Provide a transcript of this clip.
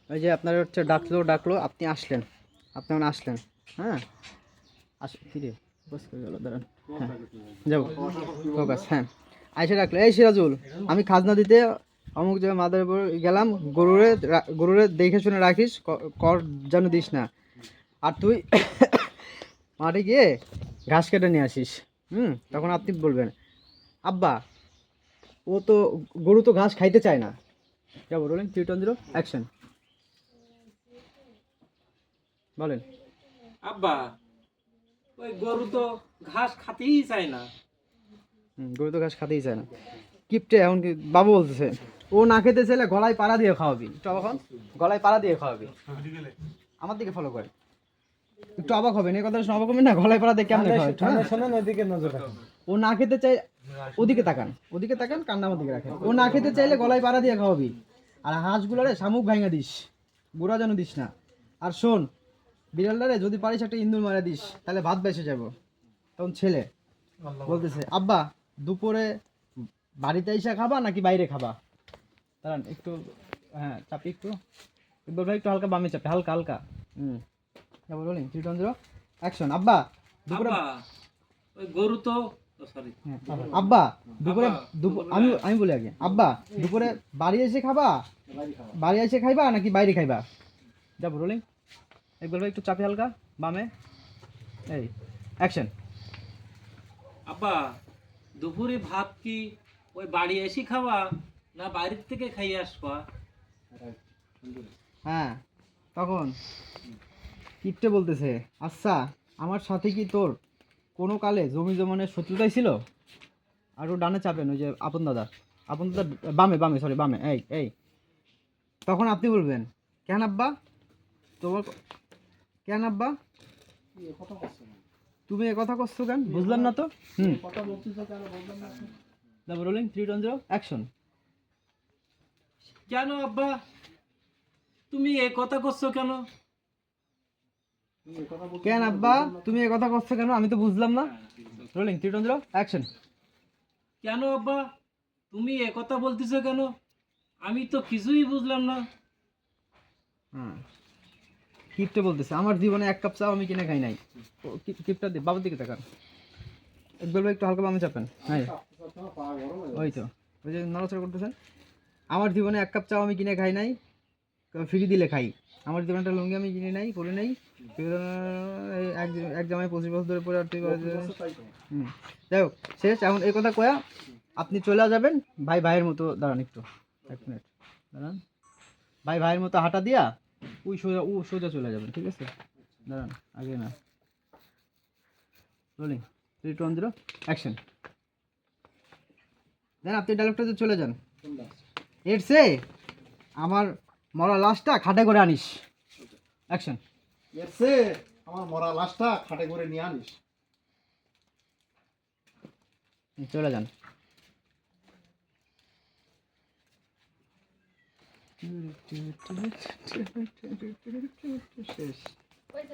ওই যে আপনার হচ্ছে ডাকলো ডাকলো, আপনি আসলেন, আপনি এখন আসলেন। হ্যাঁ কিরে বস করে গেল, দাঁড়ান। হ্যাঁ যাবো ফোকাস। হ্যাঁ আইসে ডাকলো, এই সিরাজুল, আমি খাজনা দিতে অমুক জায়গায় মাদার গেলাম, গরুরে দেখে শুনে রাখিস, কর যেন দিস না। আর তুই মাঠে গিয়ে ঘাস কেটে নিয়ে আসিস। তখন আপনি বলবেন, আব্বা ও তো গরু তো ঘাস খাইতে চায় না। যাবো রোলিং 3 2 1 অ্যাকশন। বলেন। আব্বা ওই গরু তো ঘাস খাতেই চায় না। গরু তো ঘাস খাতেই চায় না। কিপটে এখন কি বাবু বলতেছে, ও না খেতে চাইলে গলায় পাড়া দিয়ে খাওয়াবি। একটু অবাক হন, গলায় পাড়া দিয়ে খাওয়াবি। আমার দিকে ফলো করে একটু অবাক হবেন, এই কথা শুনে অবাক হবেন না, গলায় পাড়া দিয়ে কেমন শোনেন, ওইদিকে নজর রাখেন। ও না খেতে চাই, ওদিকে তাকান, ওদিকে তাকান, কান্না আমার দিকে রাখেন। ও না খেতে চাইলে গলায় পাড়া দিয়ে খাওয়াবি। আর হাঁসগুলোরে শামুক ভাঙা দিস, বুড়া যেন দিস না। আর শোন, বিড়ালটারে যদি পারিস একটা ইন্দুর মারা দিস, তাহলে ভাত বেসে যাব। তখন ছেলে বলতেছে, আব্বা দুপুরে বাড়িতে এসে খাবা নাকি বাইরে খাবা? দাঁড়ান একটু, হ্যাঁ চাপি একটু, ইকবাল ভাই একটু হালকা বামে চাপে, হালকা হালকা। বলেন 3 2 1 অ্যাকশন। আব্বা দুপুরে, আব্বা ওই গরু তো সরি আব্বা দুপুরে, আমি আমি বলি আগে, আব্বা দুপুরে বাড়ি এসে খাবা, বাড়ি এসে খাইবা নাকি বাইরে খাইবা? যাবো রোলিং। ইকবাল ভাই একটু চাপে হালকা বামে, এই অ্যাকশন। আব্বা দুপুরে ভাত কি ওই বাড়ি এসে খাওয়া না বাইরের থেকে খাইয়ে আসবা? হ্যাঁ তখন কিপটে বলতেছে, আচ্ছা আমার সাথে কি তোর কোনো কালে জমি জমানের শত্রুতাই ছিল? আর ও ডানে চাপেন, ওই যে আপন দাদা, আপন দাদা বামে বামে সরি বামে, এই এই। তখন আপনি বলবেন, কেন আব্বা তোমার, কেন আব্বা তুমি এ কথা করছো কেন, বুঝলাম না তো। তারপর রোলিং 3 2 1 অ্যাকশন। কেন আব্বা তুমি এ কথা করছো কেন? কেন আব্বা তুমি এ কথা করছো কেন, আমি তো বুঝলাম না। Rolling 3 2 1 action. কেন আব্বা তুমি এ কথা বলতেছো কেন? আমি তো কিছুই বুঝলাম না। হ্যাঁ কিপটে বলতেছে, আমার জীবনে এক কাপ চাও আমি কিনে খাই নাই। কিপটা দে বাবার দিকে তাকান, বলবো একটু হালকা বামে চাপেন। হ্যাঁ ওই তো, ওই যে নড়াচড়া করতেছেন। আমার জীবনে এক কাপ চাও আমি কিনে খাই নাই, ফ্রি দিলে খাই। আমার জীবনে একটা লুঙ্গি আমি কিনে নাই, পরে নাই। এক এক জামাই 25 বছর ধরে পরে, আর তুই যাই হোক শেষ। এখন এই কথা কয়া আপনি চলে যাবেন, ভাই ভাইয়ের মতো, দাঁড়ান একটু 1 মিনিট দাঁড়ান, ভাই ভাইয়ের মতো হাঁটা দিয়া সোজা চলে যাবেন, ঠিক আছে? দাঁড়ান আগে না, রোলিং 3 2 1 অ্যাকশন। দেন আপনি ডায়লগটাতে চলে যান, এর সে আমার মরা লাশটা খাটে করে আনিস। অ্যাকশন। এসে আমার মরা লাশটা খাটে করে নিয়ে আনিস। চলে যান। শেষ।